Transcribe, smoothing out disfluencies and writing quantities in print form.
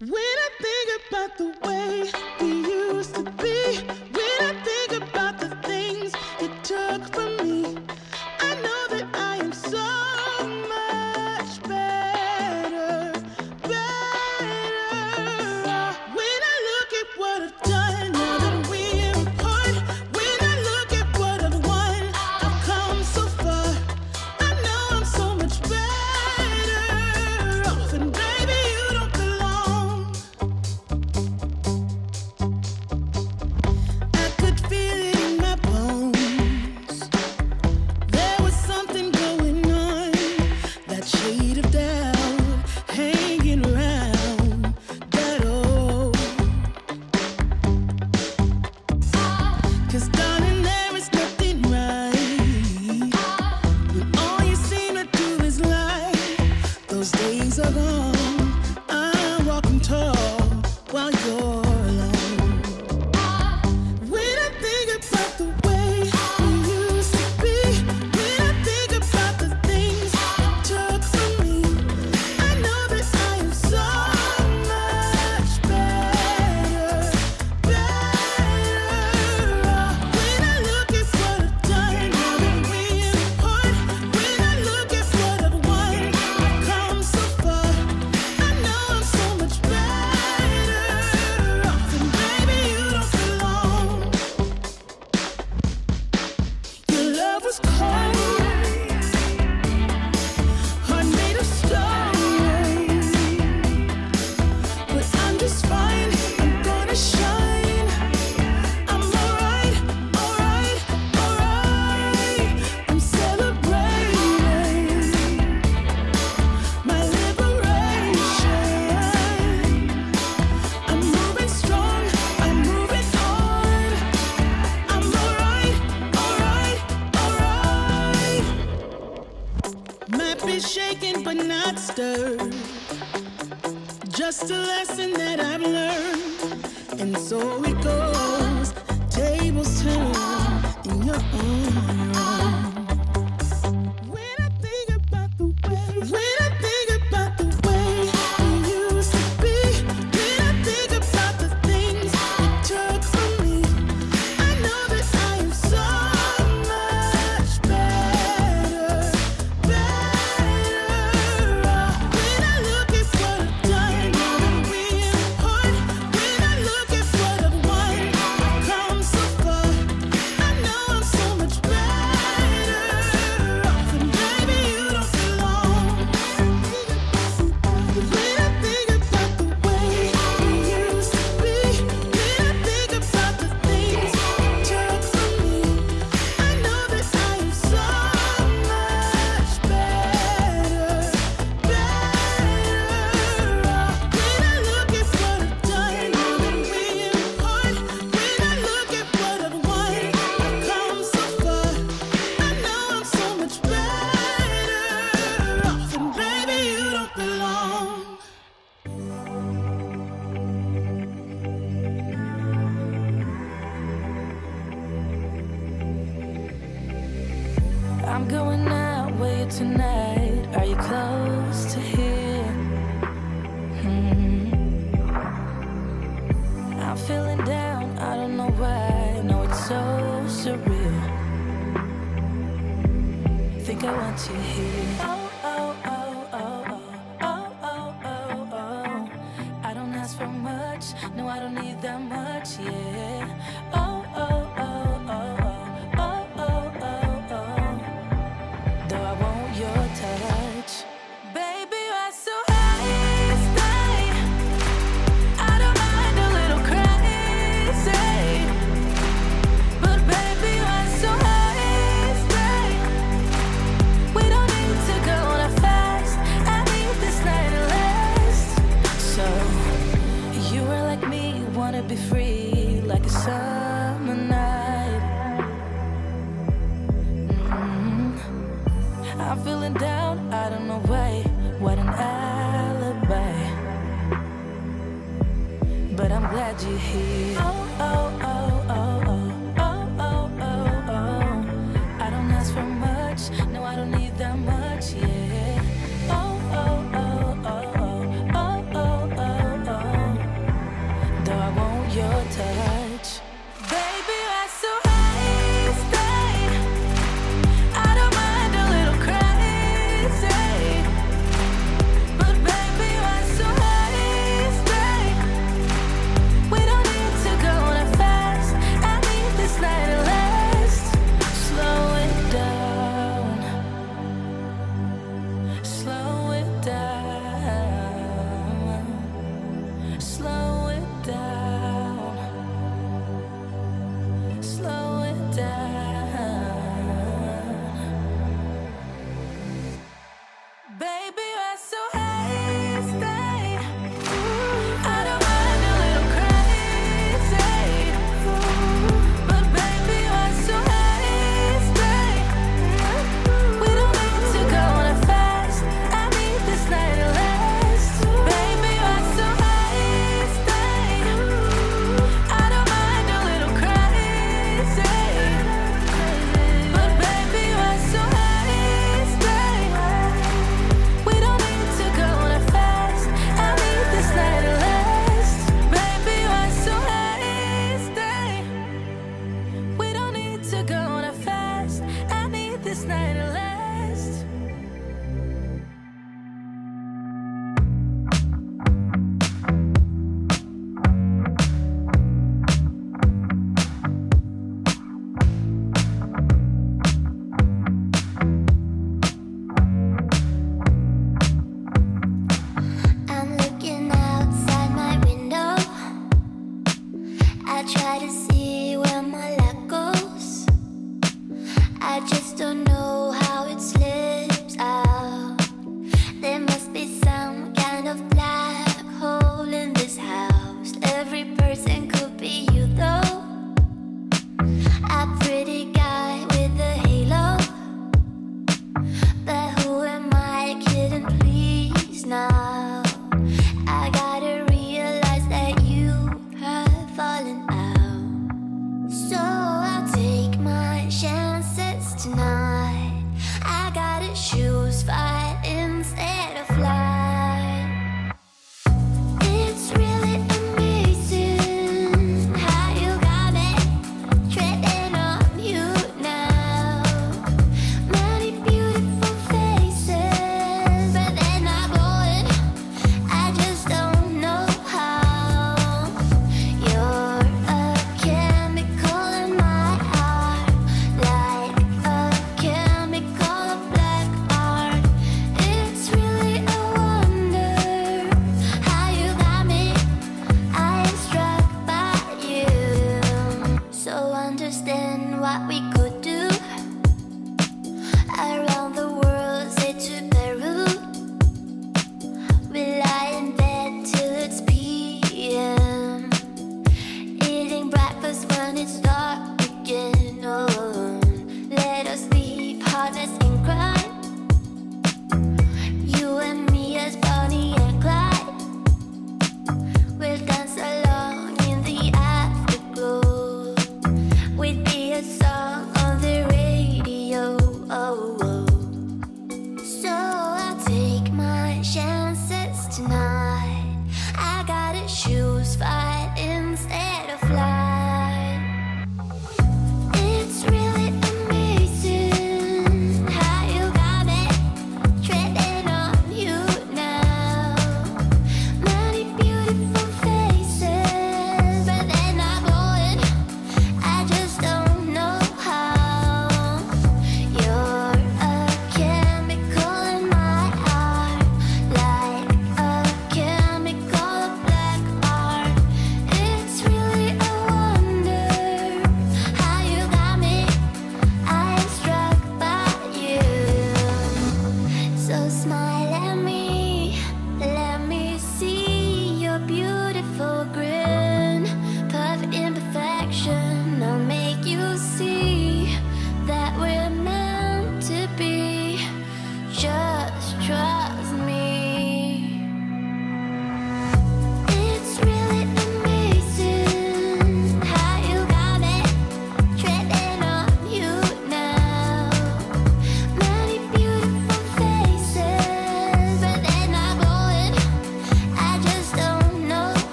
When I think about the way we used to be, when I think about the things it took from me, I know that I am so much better, better. When I look at what I've done, now that we're apart, when I look at what I've won, I've come so far. I know I'm so much better off, and baby, you don't belong. I could feel it in my bones. There was something going on, that shade of doubt hanging around that old. 'Cause darling, there is nothing right when all you seem to do is lie. Those days are gone. I'm walking tall while you're alone. When I think about the way we used to be, when I think about the things it took from me, I know that I am so much better, better. When I look at what I've done, now that we're apart, when I look at what I've won, I've come so far. I know I'm so much better off, and baby, you don't belong. Your love was cold, heart made of stone, but I'm just fine. I'm gonna shine. I'm alright, alright, alright. I'm celebrating my liberation. I'm moving strong, I'm moving on. I'm alright, alright, alright. Might be shaken but not stirred. Just a lesson that I've learned. And so it goes. Tables turn in your own. When I think about the way, when I think about the way we used to be, when I think about the things it took from me, I know that I am so much better, better. When I look at what I've done, now that we're apart, when I look at what I've won, I've come so far. I know I'm so much better off, and baby, you don't belong. When I think about the way we used to be, when I think about the things it took from me, I know that I am so much better, better. When I look at what I've done, now that we're apart, when I look at what I've won, I've come so far. I know I'm so much better off, and baby, you don't belong. I'm going out with you tonight. Are you close to here? I'm feeling down, I don't know why. No, it's so surreal. Think I want you here. Oh, oh, oh, oh, oh, oh, oh, oh, oh. I don't ask for much, no, I don't need that much, yeah. Oh, oh, oh, oh, oh, oh, oh, oh. Though I want your touch, baby, you're so high, stay. I don't mind a little crazy, but baby, you're so high, stay. We don't need to go on a fast. I need this night to last. So you are like me, wanna be free like a summer night. I'm feeling down, I don't know why. What an alibi. But I'm glad you're here.